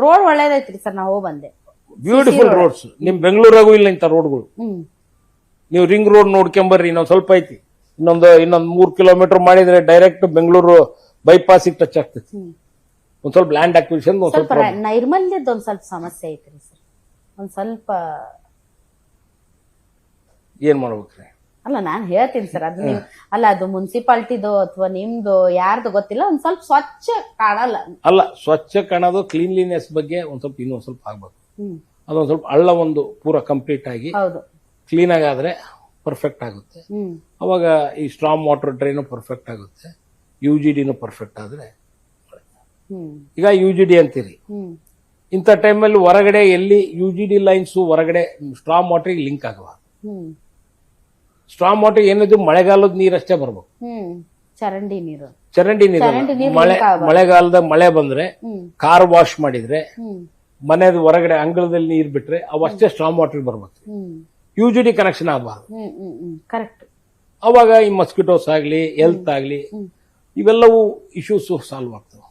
Road ಒಳ್ಳೇದೈತ್ರಿ sir ನಾವು ಬಂದೆ. Beautiful roads. ನಿಮ್ ಬೆಂಗಳೂರಾಗೂ ಇಲ್ಲ ಇಂಥ ರೋಡ್ಗಳು. ನೀವು ರಿಂಗ್ ರೋಡ್ ನೋಡ್ಕೊಂಬರ್ರಿ, ಇನ್ನೊಂದ್ ಸ್ವಲ್ಪ ಐತಿ, ಇನ್ನೊಂದ್ 3 ಕಿಲೋಮೀಟರ್ ಮಾಡಿದ್ರೆ ಡೈರೆಕ್ಟ್ ಬೆಂಗಳೂರು ಬೈಪಾಸ್ ಟಚ್ ಆಗ್ತೈತಿ. ಒಂದ್ ಸ್ವಲ್ಪ ಲ್ಯಾಂಡ್ ಅಕ್ವಿಸಿಷನ್ ಸ್ವಲ್ಪ ನೈರ್ಮಲ್ಯದ ಒಂದ್ ಸ್ವಲ್ಪ ಸಮಸ್ಯೆ ಐತ್ರಿ ಸರ್. ಒಂದ್ ಸ್ವಲ್ಪ ಏನ್ ಮಾಡ್ಬೇಕ್ರಿ? ಅಲ್ಲ ನಾನ್ ಹೇಳ್ತೀನಿ ಸರ್, ಅದು ನೀವು ಅಲ್ಲ ಅದು ಮುನ್ಸಿಪಾಲ್ಟಿದು ಅಥವಾ ನಿಮ್ದು ಯಾರ್ದು ಗೊತ್ತಿಲ್ಲ, ಒಂದ್ ಸ್ವಲ್ಪ ಸ್ವಚ್ಛ ಕಾಣಲ್ಲ. ಅಲ್ಲ, ಸ್ವಚ್ಛ ಕಾಣೋದು ಕ್ಲೀನ್ಲಿನೆಸ್ ಬಗ್ಗೆ ಒಂದ್ ಸ್ವಲ್ಪ ಇನ್ನೊಂದ್ ಸ್ವಲ್ಪ ಆಗ್ಬೇಕು. ಅದೊಂದ್ ಸ್ವಲ್ಪ ಹಳ್ಳ ಒಂದು ಪೂರ ಕಂಪ್ಲೀಟ್ ಆಗಿ ಹೌದು ಕ್ಲೀನ್ ಆಗಾದ್ರೆ ಪರ್ಫೆಕ್ಟ್ ಆಗುತ್ತೆ. ಅವಾಗ ಈ ಸ್ಟ್ರಾಂಗ್ ವಾಟರ್ ಡ್ರೈನು ಪರ್ಫೆಕ್ಟ್ ಆಗುತ್ತೆ, UGDನೂ ಪರ್ಫೆಕ್ಟ್ ಆದ್ರೆ. ಈಗ UGD ಅಂತೀರಿ, ಇಂಥ ಟೈಮಲ್ಲಿ ಹೊರಗಡೆ ಎಲ್ಲಿ UGD ಲೈನ್ಸ್ ಹೊರಗಡೆ ಸ್ಟ್ರಾಂಗ್ ವಾಟರ್ಗೆ ಲಿಂಕ್ ಆಗಬಾರ್ದು. ಸ್ಟ್ರಾಂಗ್ ವಾಟರ್ ಏನಿದ್ರು ಮಳೆಗಾಲದ ನೀರಷ್ಟೇ ಬರ್ಬೇಕು. ಚರಂಡಿ ನೀರು ಮಳೆಗಾಲದ ಮಳೆ ಬಂದ್ರೆ ಕಾರ್ ವಾಶ್ ಮಾಡಿದ್ರೆ ಮನೆದ ಹೊರಗಡೆ ಅಂಗಳದಲ್ಲಿ ನೀರ್ ಬಿಟ್ರೆ ಅವಷ್ಟೇ ಸ್ಟ್ರಾಂಗ್ ವಾಟರ್ ಬರ್ಬೇಕು. UGD ಕನೆಕ್ಷನ್ ಆಗಬಾರ್ದು. ಕರೆಕ್ಟ್. ಅವಾಗ ಈ ಮಸ್ಕಿಟೋಸ್ ಆಗ್ಲಿ, ಹೆಲ್ತ್ ಆಗ್ಲಿ, ಇವೆಲ್ಲವೂ ಇಶ್ಯೂಸ್ ಸಾಲ್ವ್ ಆಗ್ತವೆ.